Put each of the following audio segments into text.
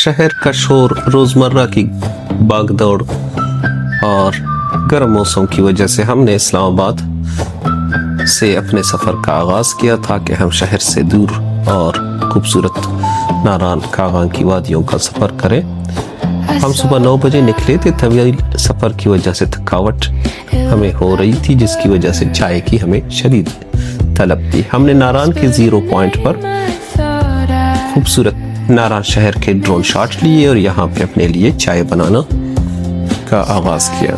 शहर का शोर, रोज़मर्रा की भागदौड़ और गर्म मौसम की वजह से हमने इस्लामाबाद से अपने सफ़र का आगाज़ किया था कि हम शहर से दूर और खूबसूरत नारान कागान की वादियों का सफ़र करें। हम सुबह 9 बजे निकले थे। तवील सफ़र की वजह से थकावट हमें हो रही थी, जिसकी वजह से चाय की हमें शदीद तलब थी। हमने नारान के 0 पॉइंट पर खूबसूरत नारान शहर के ड्रोन शॉट लिए और यहाँ पे अपने लिए चाय बनाना का आगाज़ किया।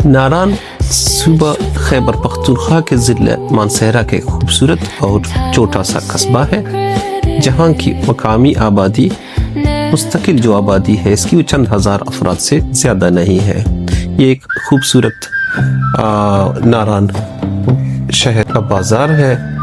नारान सूबा खैबर पख्तूनख्वा के ज़िला मानसहरा के खूबसूरत और छोटा सा कस्बा है, जहाँ की मकामी आबादी मुस्तकिल जो आबादी है इसकी वो चंद हज़ार अफराद से ज़्यादा नहीं है। ये एक खूबसूरत नारान शहर का बाज़ार है।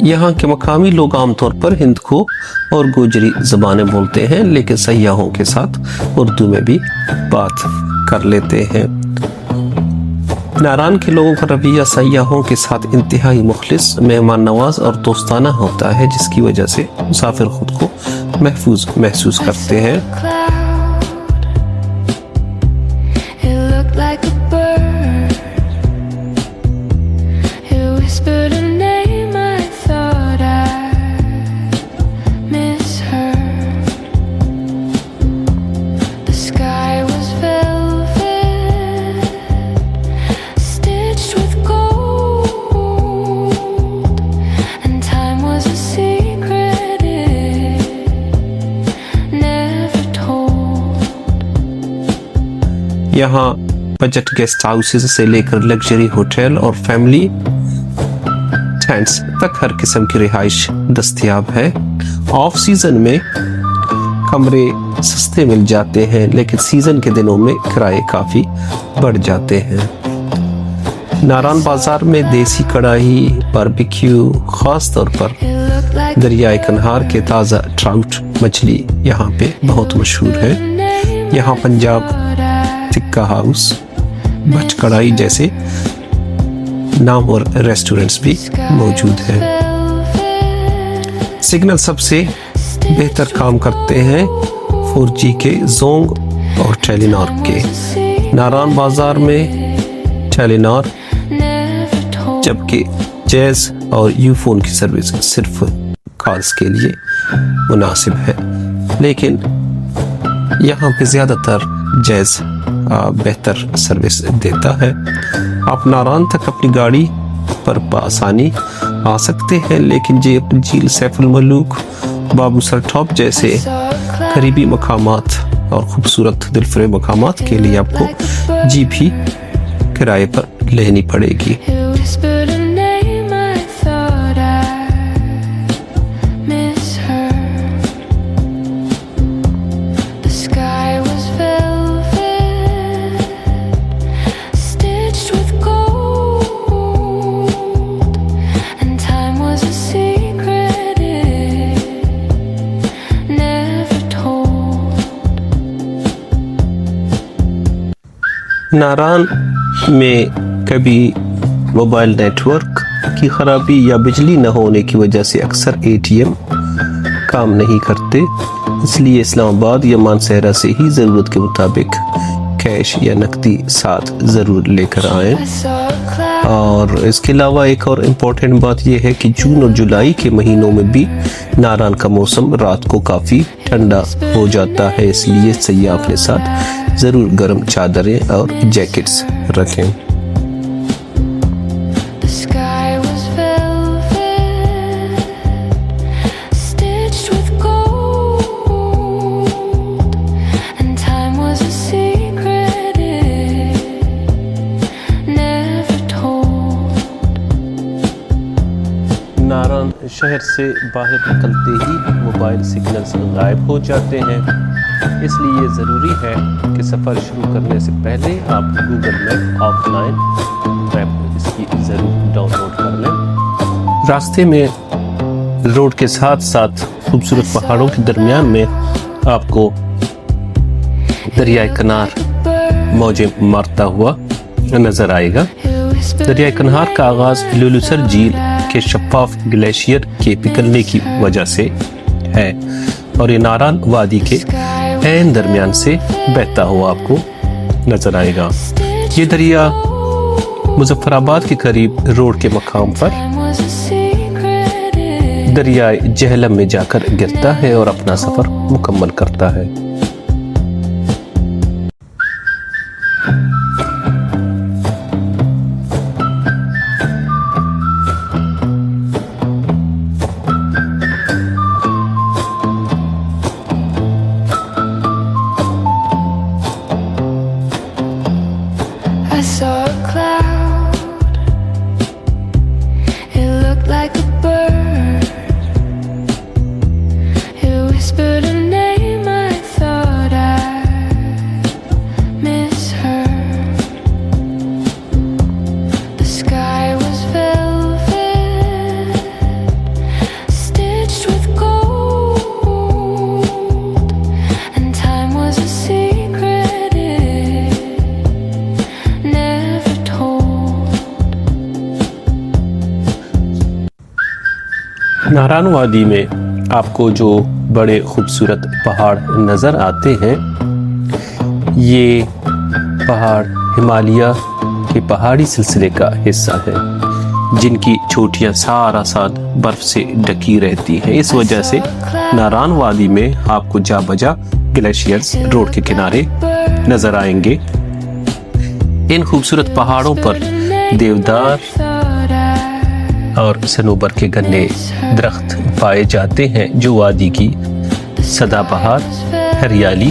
यहाँ के मकामी लोग आमतौर पर हिंदको और गोजरी ज़बानें बोलते हैं, लेकिन सयाहों के साथ उर्दू में भी बात कर लेते हैं। नारान के लोगों का रवैया सयाहों के साथ इंतहाई मुखलिस, मेहमान नवाज और दोस्ताना होता है, जिसकी वजह से मुसाफिर खुद को महफूज महसूस करते हैं। यहाँ बजट गेस्ट हाउसेस से लेकर लग्जरी होटल और फैमिली टेंट्स तक हर किस्म की रिहाइश दस्तयाब है। ऑफ सीजन में कमरे सस्ते मिल जाते हैं, लेकिन सीजन के दिनों में किराए काफ़ी बढ़ जाते हैं। नारान बाजार में देसी कढ़ाई, बारबेक्यू, ख़ास तौर पर दरियाए कन्हार के ताज़ा ट्राउट मछली यहाँ पे बहुत मशहूर है। यहाँ पंजाब टिक्का हाउस, भट कढ़ाई जैसे नामवर रेस्टोरेंट्स भी मौजूद हैं। सिग्नल सबसे बेहतर काम करते हैं 4G के जोंग और टेलीनॉर के। नारान बाजार में टेलीनॉर, जबकि जैज़ और यूफोन की सर्विस सिर्फ कॉल्स के लिए मुनासिब है, लेकिन यहाँ पे ज़्यादातर जैज़ बेहतर सर्विस देता है। आप नारान तक अपनी गाड़ी पर आसानी आ सकते हैं, लेकिन जे झील, सैफुल मलूक, बाबू सर टॉप जैसे करीबी मकामात और खूबसूरत दिलफरेब मकामात के लिए आपको जीप ही किराए पर लेनी पड़ेगी। नारान में कभी मोबाइल नेटवर्क की ख़राबी या बिजली न होने की वजह से अक्सर ATM काम नहीं करते, इसलिए इस्लामाबाद या मानसहरा से ही ज़रूरत के मुताबिक कैश या नकदी साथ ज़रूर लेकर आएँ। और इसके अलावा एक और इम्पोर्टेंट बात यह है कि जून और जुलाई के महीनों में भी नारान का मौसम रात को काफ़ी ठंडा हो जाता है, इसलिए सयाह अपने साथ ज़रूर गर्म चादरें और जैकेट्स रखें। शहर से बाहर निकलते ही मोबाइल सिग्नल्स गायब हो जाते हैं, इसलिए ये ज़रूरी है कि सफ़र शुरू करने से पहले आप गूगल मैप ऑफलाइन ऐप इसकी ज़रूर डाउनलोड कर लें। रास्ते में रोड के साथ साथ खूबसूरत पहाड़ों के दरमियान में आपको दरियाए कनार मौजें मारता हुआ नज़र आएगा। दरियाए कनार का आगाज़ लुलुसर झील के शफाफ ग्लेशियर के पिघलने की वजह से है और ये नारान वादी के ऐन दरमियान से बहता हुआ आपको नज़र आएगा। ये दरिया मुजफ्फराबाद के करीब रोड के मकाम पर दरियाए जहलम में जाकर गिरता है और अपना सफ़र मुकम्मल करता है। नारान वादी में आपको जो बड़े खूबसूरत पहाड़ नज़र आते हैं, ये पहाड़ हिमालय के पहाड़ी सिलसिले का हिस्सा है, जिनकी चोटियाँ सारा साल बर्फ़ से ढकी रहती हैं। इस वजह से नारान वादी में आपको जा बजा ग्लेशियर्स रोड के किनारे नज़र आएंगे। इन खूबसूरत पहाड़ों पर देवदार और सनोबर के घने दरख्त पाए जाते हैं, जो वादी की सदाबहार हरियाली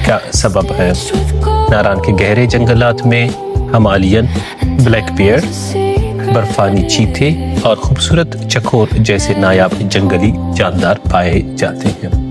का सबब है। नारान के गहरे जंगलात में हिमालयन ब्लैक बियर, बर्फानी चीते और खूबसूरत चकोर जैसे नायाब जंगली जानदार पाए जाते हैं।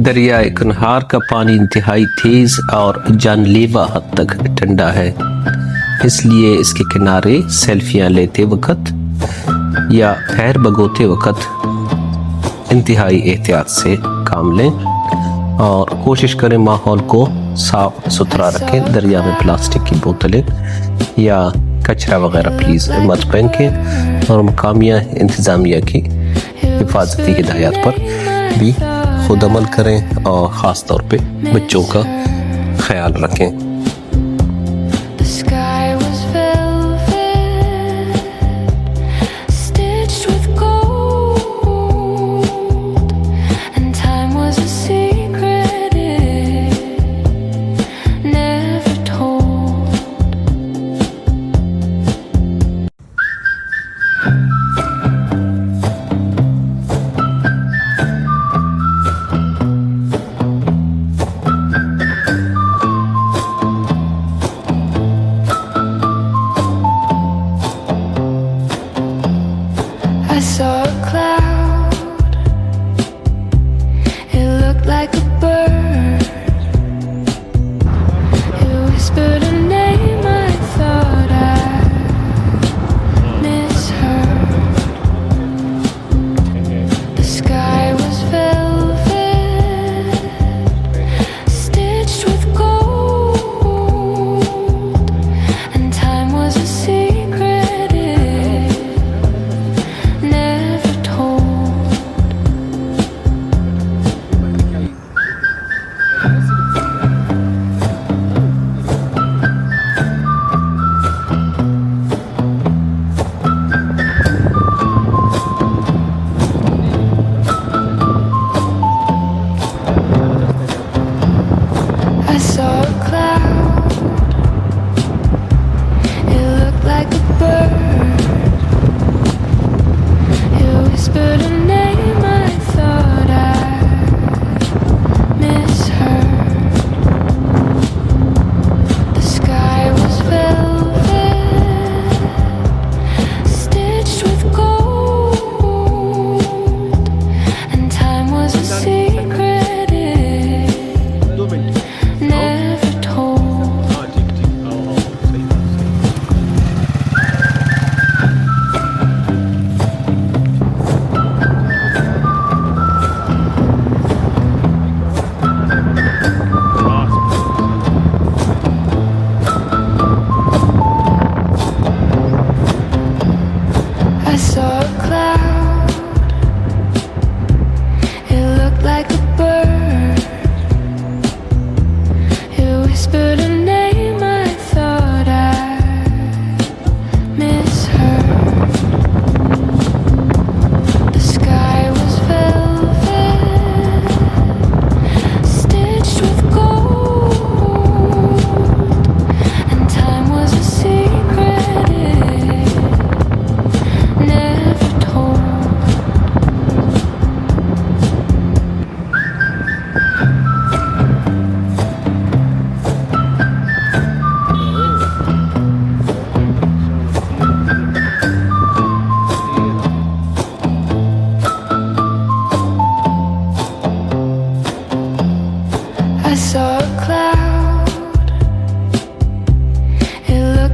दरियाए कन्हार का पानी इंतहाई तेज और जानलेवा हद तक ठंडा है, इसलिए इसके किनारे सेल्फियां लेते वक्त या पैर भगोते वक्त इंतहाई एहतियात से काम लें और कोशिश करें माहौल को साफ सुथरा रखें। दरिया में प्लास्टिक की बोतलें या कचरा वगैरह प्लीज़ मत फेंकें और मकामिया इंतज़ामिया की हिफाजती हिदायत पर भी खुद अमल करें और ख़ास तौर पे बच्चों का ख्याल रखें।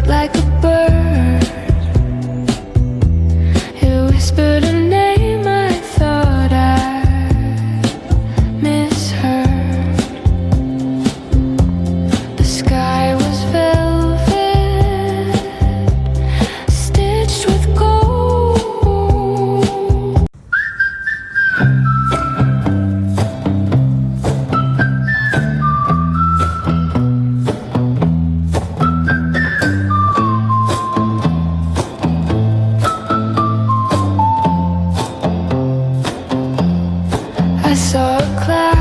like a bird. It whispered a name I thought I misheard. The sky was velvet, stitched with gold. I saw a cloud